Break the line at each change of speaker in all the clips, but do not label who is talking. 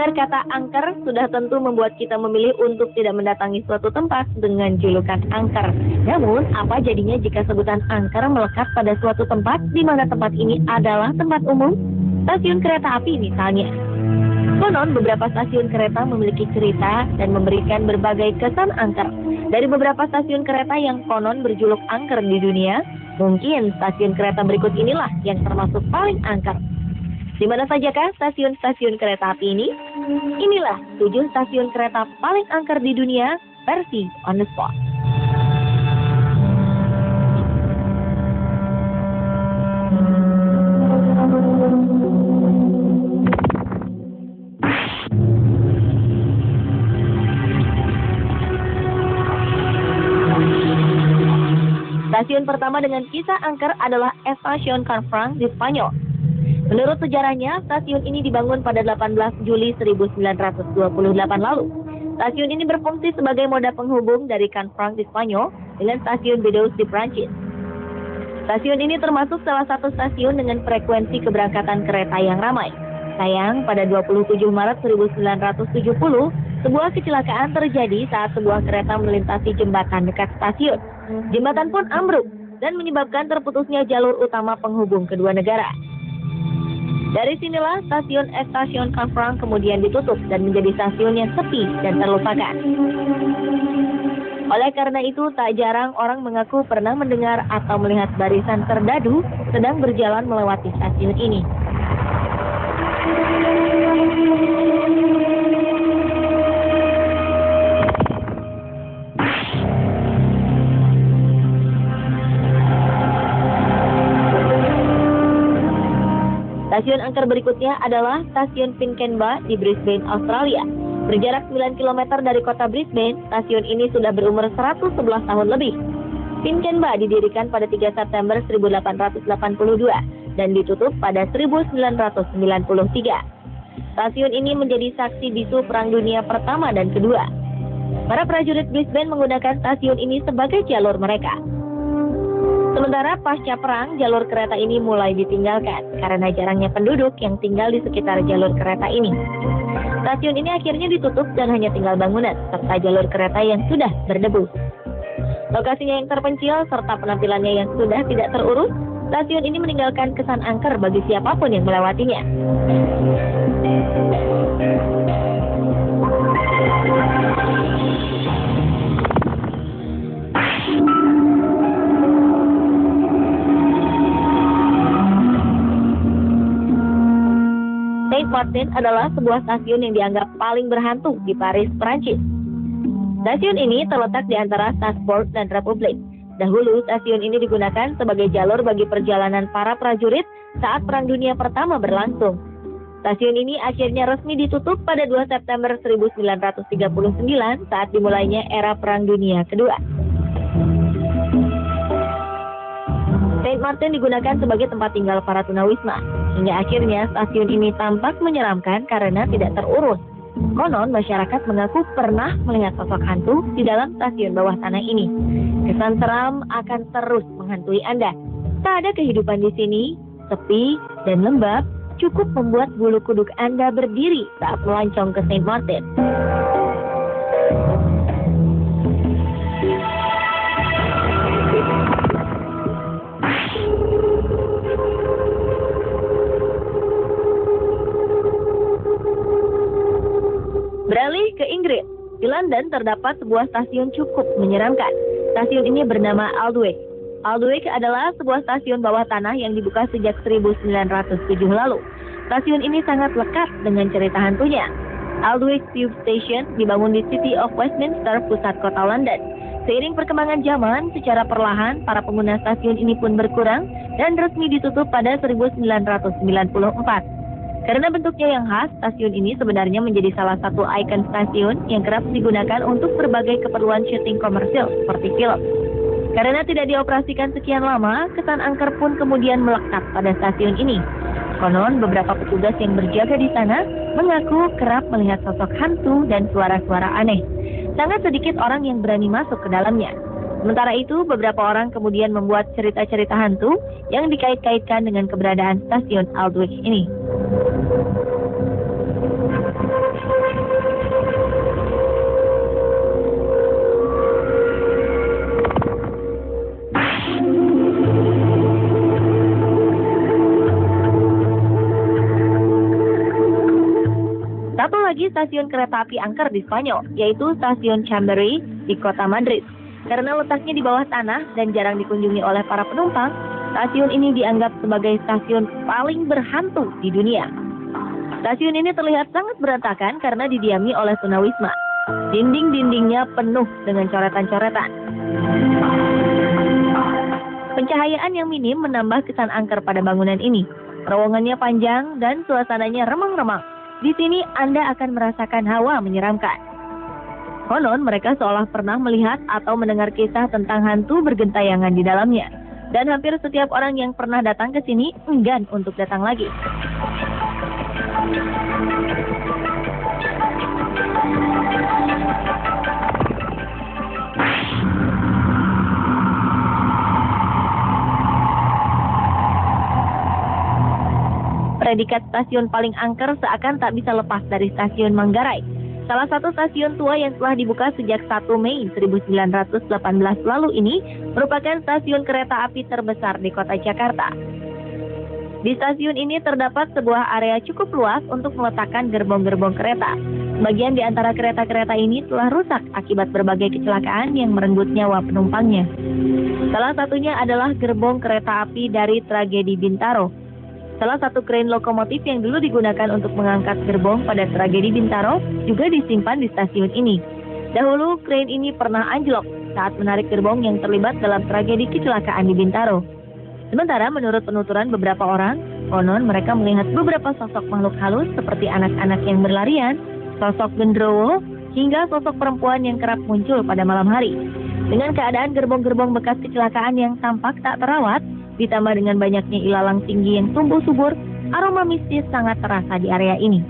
Mendengar kata angker sudah tentu membuat kita memilih untuk tidak mendatangi suatu tempat dengan julukan angker. Namun, apa jadinya jika sebutan angker melekat pada suatu tempat di mana tempat ini adalah tempat umum? Stasiun kereta api misalnya. Konon beberapa stasiun kereta memiliki cerita dan memberikan berbagai kesan angker. Dari beberapa stasiun kereta yang konon berjuluk angker di dunia, mungkin stasiun kereta berikut inilah yang termasuk paling angker. Di mana sajakah stasiun-stasiun kereta api ini? Inilah 7 stasiun kereta paling angker di dunia versi on the spot. Stasiun pertama dengan kisah angker adalah Estación Canfranc di Spanyol. Menurut sejarahnya, stasiun ini dibangun pada 18 Juli 1928 lalu. Stasiun ini berfungsi sebagai moda penghubung dari Canfranc di Spanyol dengan stasiun Bordeaux di Prancis. Stasiun ini termasuk salah satu stasiun dengan frekuensi keberangkatan kereta yang ramai. Sayang, pada 27 Maret 1970, sebuah kecelakaan terjadi saat sebuah kereta melintasi jembatan dekat stasiun. Jembatan pun ambruk dan menyebabkan terputusnya jalur utama penghubung kedua negara. Dari sinilah stasiun Estación Canfranc kemudian ditutup dan menjadi stasiun yang sepi dan terlupakan. Oleh karena itu, tak jarang orang mengaku pernah mendengar atau melihat barisan serdadu sedang berjalan melewati stasiun ini. Stasiun angker berikutnya adalah stasiun Pinkenba di Brisbane, Australia. Berjarak 9 km dari kota Brisbane, stasiun ini sudah berumur 111 tahun lebih. Pinkenba didirikan pada 3 September 1882 dan ditutup pada 1993. Stasiun ini menjadi saksi bisu Perang Dunia Pertama dan Kedua. Para prajurit Brisbane menggunakan stasiun ini sebagai jalur mereka. Sementara pasca perang, jalur kereta ini mulai ditinggalkan karena jarangnya penduduk yang tinggal di sekitar jalur kereta ini. Stasiun ini akhirnya ditutup dan hanya tinggal bangunan serta jalur kereta yang sudah berdebu. Lokasinya yang terpencil serta penampilannya yang sudah tidak terurus, stasiun ini meninggalkan kesan angker bagi siapapun yang melewatinya. Saint Martin adalah sebuah stasiun yang dianggap paling berhantu di Paris, Prancis. Stasiun ini terletak di antara Strasbourg dan Republik. Dahulu, stasiun ini digunakan sebagai jalur bagi perjalanan para prajurit saat Perang Dunia Pertama berlangsung. Stasiun ini akhirnya resmi ditutup pada 2 September 1939 saat dimulainya era Perang Dunia Kedua. Saint Martin digunakan sebagai tempat tinggal para tunawisma. Hingga akhirnya stasiun ini tampak menyeramkan karena tidak terurus. Konon masyarakat mengaku pernah melihat sosok hantu di dalam stasiun bawah tanah ini. Kesan seram akan terus menghantui Anda. Tak ada kehidupan di sini, sepi dan lembab, cukup membuat bulu kuduk Anda berdiri saat melancong ke Saint Martin. Beralih ke Inggris, di London terdapat sebuah stasiun cukup menyeramkan. Stasiun ini bernama Aldwych. Aldwych adalah sebuah stasiun bawah tanah yang dibuka sejak 1907 lalu. Stasiun ini sangat lekat dengan cerita hantunya. Aldwych Tube Station dibangun di City of Westminster, pusat kota London. Seiring perkembangan zaman, secara perlahan para pengguna stasiun ini pun berkurang dan resmi ditutup pada 1994. Karena bentuknya yang khas, stasiun ini sebenarnya menjadi salah satu ikon stasiun yang kerap digunakan untuk berbagai keperluan syuting komersil seperti film. Karena tidak dioperasikan sekian lama, kesan angker pun kemudian melekat pada stasiun ini. Konon, beberapa petugas yang berjaga di sana mengaku kerap melihat sosok hantu dan suara-suara aneh. Sangat sedikit orang yang berani masuk ke dalamnya. Sementara itu, beberapa orang kemudian membuat cerita-cerita hantu yang dikait-kaitkan dengan keberadaan stasiun Aldwych ini. stasiun kereta api angker di Spanyol, yaitu stasiun Chamberí di kota Madrid. Karena letaknya di bawah tanah dan jarang dikunjungi oleh para penumpang, stasiun ini dianggap sebagai stasiun paling berhantu di dunia. Stasiun ini terlihat sangat berantakan karena didiami oleh tunawisma. Dinding-dindingnya penuh dengan coretan-coretan. Pencahayaan yang minim menambah kesan angker pada bangunan ini. Terowongannya panjang dan suasananya remang-remang. Di sini Anda akan merasakan hawa menyeramkan. Konon mereka seolah pernah melihat atau mendengar kisah tentang hantu bergentayangan di dalamnya. Dan hampir setiap orang yang pernah datang ke sini enggan untuk datang lagi. Predikat stasiun paling angker seakan tak bisa lepas dari stasiun Manggarai. Salah satu stasiun tua yang telah dibuka sejak 1 Mei 1918 lalu ini merupakan stasiun kereta api terbesar di kota Jakarta. Di stasiun ini terdapat sebuah area cukup luas untuk meletakkan gerbong-gerbong kereta. Sebagian di antara kereta-kereta ini telah rusak akibat berbagai kecelakaan yang merenggut nyawa penumpangnya. Salah satunya adalah gerbong kereta api dari tragedi Bintaro. Salah satu krain lokomotif yang dulu digunakan untuk mengangkat gerbong pada tragedi Bintaro juga disimpan di stasiun ini. Dahulu, krain ini pernah anjlok saat menarik gerbong yang terlibat dalam tragedi kecelakaan di Bintaro. Sementara menurut penuturan beberapa orang, konon mereka melihat beberapa sosok makhluk halus seperti anak-anak yang berlarian, sosok genderuwo, hingga sosok perempuan yang kerap muncul pada malam hari. Dengan keadaan gerbong-gerbong bekas kecelakaan yang tampak tak terawat, ditambah dengan banyaknya ilalang tinggi yang tumbuh subur, aroma mistis sangat terasa di area ini.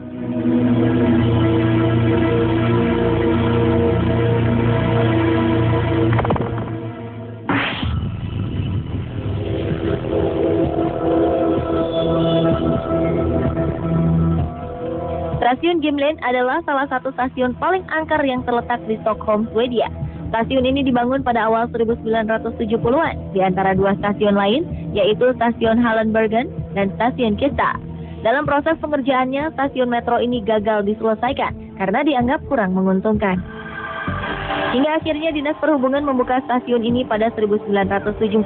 Stasiun Gimlen adalah salah satu stasiun paling angker yang terletak di Stockholm, Swedia. Stasiun ini dibangun pada awal 1970-an di antara dua stasiun lain, yaitu stasiun Hallenbergen dan stasiun Kista. Dalam proses pengerjaannya, stasiun metro ini gagal diselesaikan karena dianggap kurang menguntungkan. Hingga akhirnya Dinas Perhubungan membuka stasiun ini pada 1975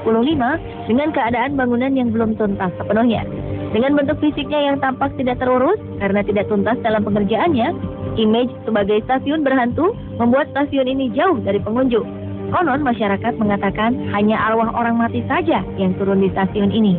dengan keadaan bangunan yang belum tuntas sepenuhnya. Dengan bentuk fisiknya yang tampak tidak terurus karena tidak tuntas dalam pengerjaannya, image sebagai stasiun berhantu membuat stasiun ini jauh dari pengunjung. Konon masyarakat mengatakan hanya arwah orang mati saja yang turun di stasiun ini.